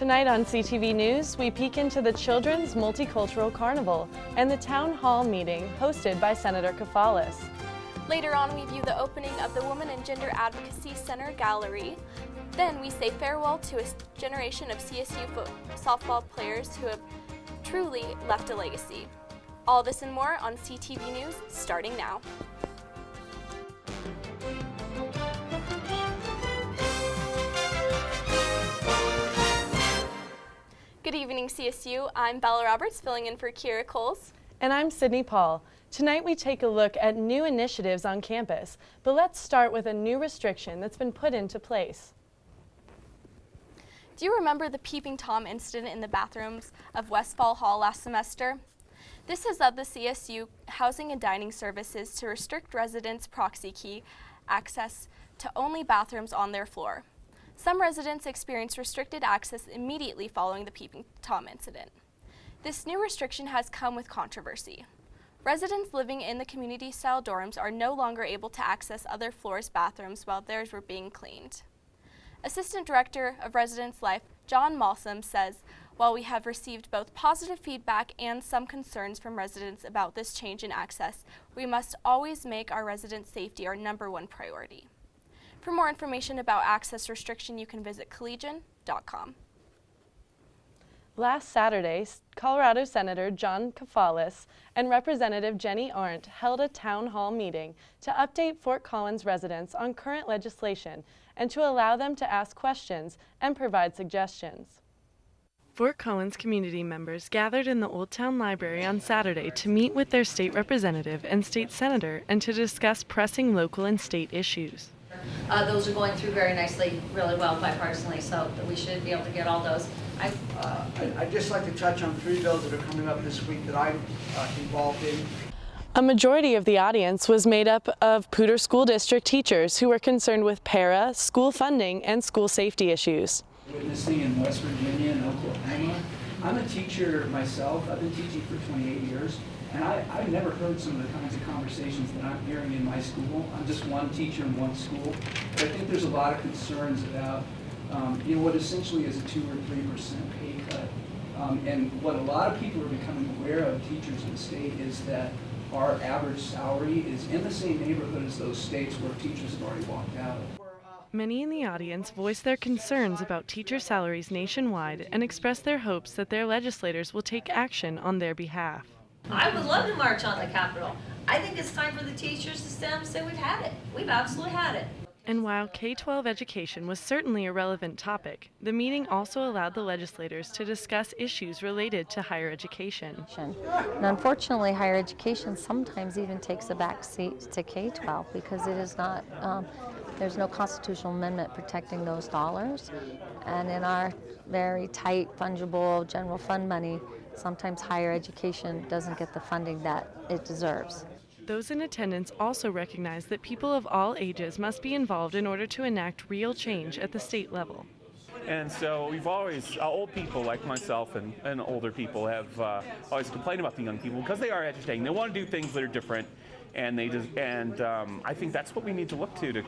Tonight on CTV News, we peek into the Children's Multicultural Carnival and the Town Hall meeting hosted by Senator Kafalas. Later on, we view the opening of the Women and Gender Advocacy Center Gallery. Then we say farewell to a generation of CSU softball players who have truly left a legacy. All this and more on CTV News, starting now. Good evening, CSU. I'm Bella Roberts, filling in for Kira Coles. And I'm Sydney Paul. Tonight we take a look at new initiatives on campus, but let's start with a new restriction that's been put into place. Do you remember the peeping Tom incident in the bathrooms of Westfall Hall last semester? This has led the CSU Housing and Dining Services to restrict residents' proxy key access to only bathrooms on their floor. Some residents experienced restricted access immediately following the peeping Tom incident. This new restriction has come with controversy. Residents living in the community-style dorms are no longer able to access other floors' bathrooms while theirs were being cleaned. Assistant Director of Residence Life, John Malsom, says, while we have received both positive feedback and some concerns from residents about this change in access, we must always make our residents' safety our #1 priority. For more information about access restriction, you can visit collegian.com. Last Saturday, Colorado Senator John Kafalas and Representative Jenny Arndt held a town hall meeting to update Fort Collins residents on current legislation and to allow them to ask questions and provide suggestions. Fort Collins community members gathered in the Old Town Library on Saturday to meet with their state representative and state senator and to discuss pressing local and state issues. Those are going through very nicely, really well bipartisanly, so we should be able to get all those. I'd just like to touch on 3 bills that are coming up this week that I'm involved in. A majority of the audience was made up of Poudre School District teachers who were concerned with para, school funding, and school safety issues. Witnessing in West Virginia and Oklahoma. I'm a teacher myself. I've been teaching for 28 years. And I've never heard some of the kinds of conversations that I'm hearing in my school. I'm just one teacher in one school. But I think there's a lot of concerns about what essentially is a 2 or 3% pay cut. And what a lot of people are becoming aware of, teachers in the state, is that our average salary is in the same neighborhood as those states where teachers have already walked out. Many in the audience voiced their concerns about teacher salaries nationwide and expressed their hopes that their legislators will take action on their behalf. I would love to march on the Capitol. I think it's time for the teachers to stand up and say we've had it. We've absolutely had it. And while K-12 education was certainly a relevant topic, the meeting also allowed the legislators to discuss issues related to higher education. And unfortunately, higher education sometimes even takes a back seat to K-12 because it is not, there's no constitutional amendment protecting those dollars. And in our very tight, fungible general fund money, sometimes higher education doesn't get the funding that it deserves. Those in attendance also recognize that people of all ages must be involved in order to enact real change at the state level. And so we've always, old people like myself and older people have always complained about the young people because they are agitating. They want to do things that are different, and I think that's what we need to look to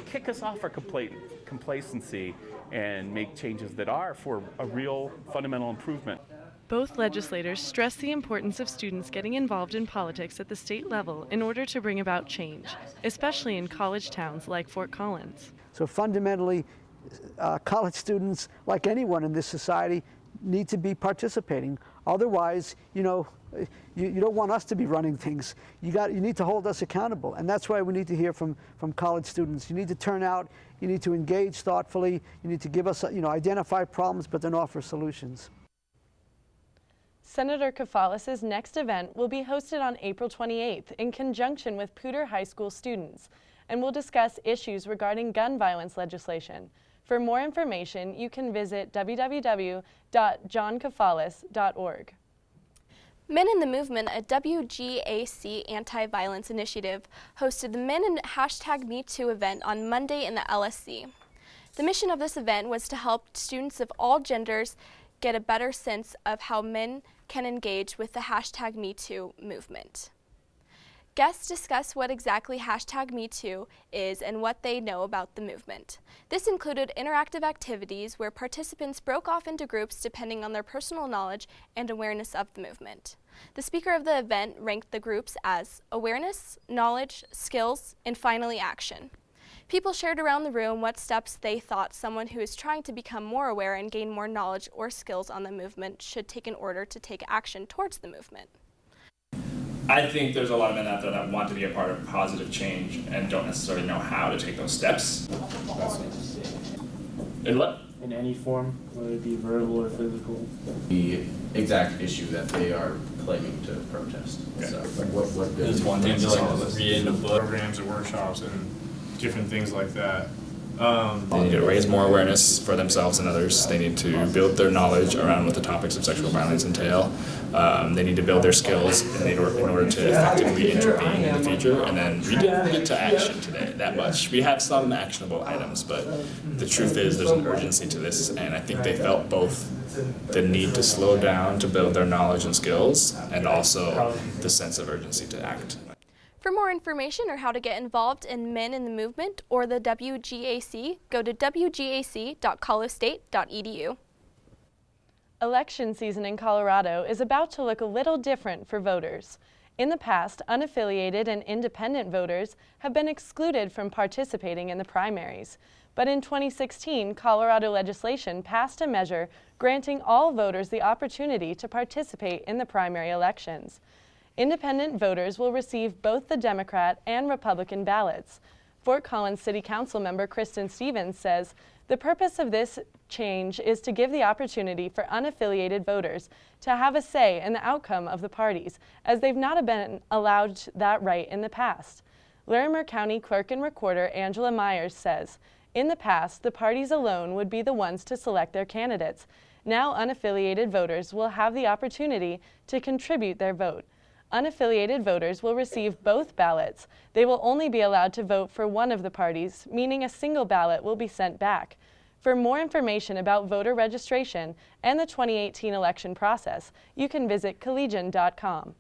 kick us off our complacency and make changes that are for a real fundamental improvement. Both legislators stress the importance of students getting involved in politics at the state level in order to bring about change, especially in college towns like Fort Collins. So fundamentally, college students, like anyone in this society, need to be participating. Otherwise, you don't want us to be running things. You need to hold us accountable, and that's why we need to hear from college students. You need to turn out, you need to engage thoughtfully, you need to give us, identify problems, but then offer solutions. Senator Kafalas' next event will be hosted on April 28th in conjunction with Poudre High School students and will discuss issues regarding gun violence legislation. For more information, you can visit www.johnkafalas.org. Men in the Movement, a WGAC anti-violence initiative, hosted the Men and #MeToo event on Monday in the LSC. The mission of this event was to help students of all genders get a better sense of how men can engage with the #MeToo movement. Guests discussed what exactly #MeToo is and what they know about the movement. This included interactive activities where participants broke off into groups depending on their personal knowledge and awareness of the movement. The speaker of the event ranked the groups as awareness, knowledge, skills, and finally action. People shared around the room what steps they thought someone who is trying to become more aware and gain more knowledge or skills on the movement should take in order to take action towards the movement. I think there's a lot of men out there that want to be a part of positive change and don't necessarily know how to take those steps. In what? In any form, whether it be verbal or physical. The exact issue that they are claiming to protest. Okay. So, what There's one thing to like read a book. Programs and workshops and different things like that. They need to raise more awareness for themselves and others. They need to build their knowledge around what the topics of sexual violence entail. They need to build their skills in order to effectively intervene in the future. And then we didn't get to action today that much. We have some actionable items, but the truth is there's an urgency to this, and I think they felt both the need to slow down to build their knowledge and skills, and also the sense of urgency to act. For more information or how to get involved in Men in the Movement or the WGAC, go to wgac.colostate.edu. Election season in Colorado is about to look a little different for voters. In the past, unaffiliated and independent voters have been excluded from participating in the primaries. But in 2016, Colorado legislation passed a measure granting all voters the opportunity to participate in the primary elections. Independent voters will receive both the Democrat and Republican ballots. Fort Collins City Council member Kristen Stevens says the purpose of this change is to give the opportunity for unaffiliated voters to have a say in the outcome of the parties, as they've not been allowed that right in the past. Larimer County Clerk and Recorder Angela Myers says, in the past, the parties alone would be the ones to select their candidates. Now unaffiliated voters will have the opportunity to contribute their vote. Unaffiliated voters will receive both ballots. They will only be allowed to vote for one of the parties, meaning a single ballot will be sent back. For more information about voter registration and the 2018 election process, you can visit collegian.com.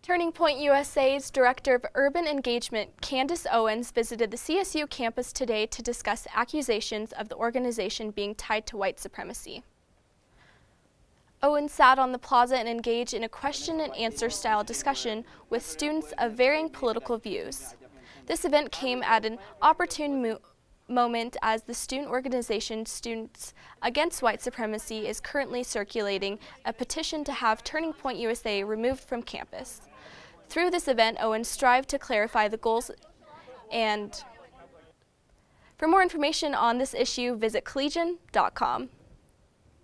Turning Point USA's Director of Urban Engagement, Candace Owens, visited the CSU campus today to discuss accusations of the organization being tied to white supremacy. Owens sat on the plaza and engaged in a question and answer style discussion with students of varying political views. This event came at an opportune moment as the student organization Students Against White Supremacy is currently circulating a petition to have Turning Point USA removed from campus. Through this event, Owens strived to clarify the goals, and for more information on this issue, visit collegian.com.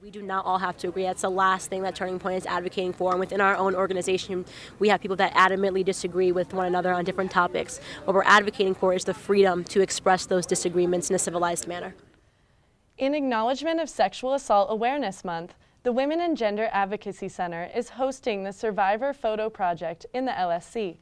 We do not all have to agree. That's the last thing that Turning Point is advocating for. And within our own organization, we have people that adamantly disagree with one another on different topics. What we're advocating for is the freedom to express those disagreements in a civilized manner. In acknowledgement of Sexual Assault Awareness Month, the Women and Gender Advocacy Center is hosting the Survivor Photo Project in the LSC.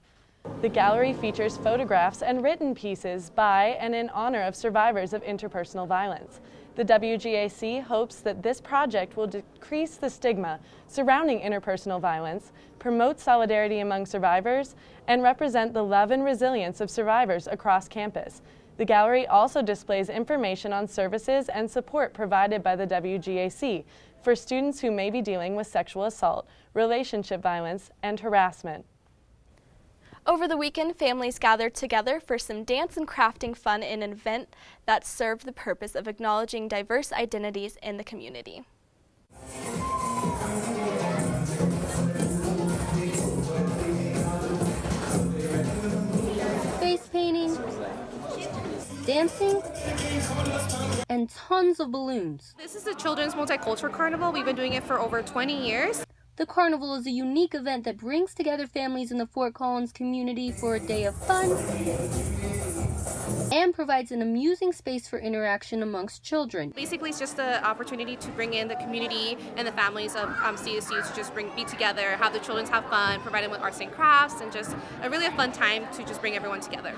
The gallery features photographs and written pieces by and in honor of survivors of interpersonal violence. The WGAC hopes that this project will decrease the stigma surrounding interpersonal violence, promote solidarity among survivors, and represent the love and resilience of survivors across campus. The gallery also displays information on services and support provided by the WGAC for students who may be dealing with sexual assault, relationship violence, and harassment. Over the weekend, families gathered together for some dance and crafting fun in an event that served the purpose of acknowledging diverse identities in the community. Face painting, dancing, and tons of balloons. This is the Children's Multicultural Carnival. We've been doing it for over 20 years. The carnival is a unique event that brings together families in the Fort Collins community for a day of fun and provides an amusing space for interaction amongst children. Basically, it's just an opportunity to bring in the community and the families of CSU to just be together, have the children have fun, provide them with arts and crafts, and just a really fun time to just bring everyone together.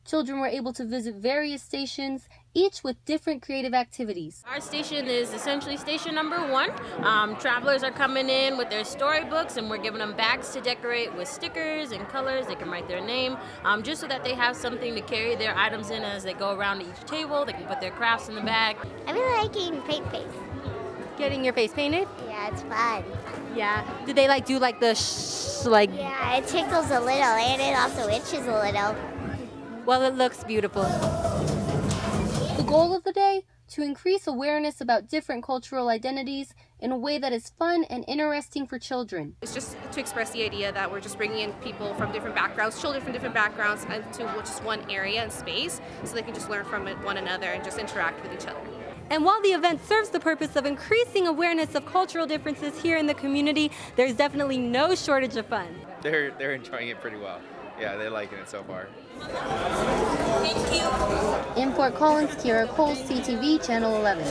Children were able to visit various stations each with different creative activities. Our station is essentially station number 1. Travelers are coming in with their storybooks, and we're giving them bags to decorate with stickers and colors. They can write their name, just so that they have something to carry their items in as they go around to each table. They can put their crafts in the bag. I really like getting paint face. Getting your face painted? Yeah, it's fun. Yeah. Do they do the like? Yeah, it tickles a little and it also itches a little. Well, it looks beautiful. The goal of the day? To increase awareness about different cultural identities in a way that is fun and interesting for children. It's just to express the idea that we're just bringing in people from different backgrounds, children from different backgrounds, into just one area and space so they can just learn from one another and just interact with each other. And while the event serves the purpose of increasing awareness of cultural differences here in the community, there's definitely no shortage of fun. They're enjoying it pretty well. Yeah, they're liking it so far. Thank you. In Fort Collins, Kira Cole, CTV, Channel 11.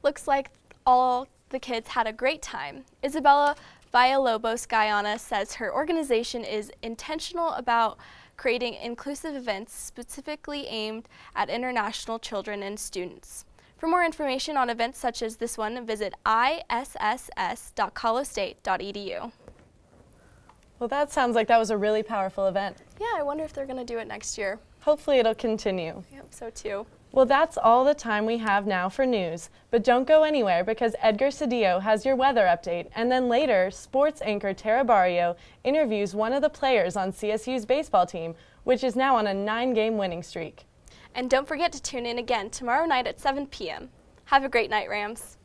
Looks like all the kids had a great time. Isabella Villalobos Guyana says her organization is intentional about creating inclusive events specifically aimed at international children and students. For more information on events such as this one, visit isss.colostate.edu. Well, that sounds like that was a really powerful event. Yeah, I wonder if they're going to do it next year. Hopefully it'll continue. I hope so too. Well, that's all the time we have now for news, but don't go anywhere because Edgar Cedillo has your weather update, and then later, sports anchor Tara Barrio interviews one of the players on CSU's baseball team, which is now on a 9-game winning streak. And don't forget to tune in again tomorrow night at 7 p.m. Have a great night, Rams.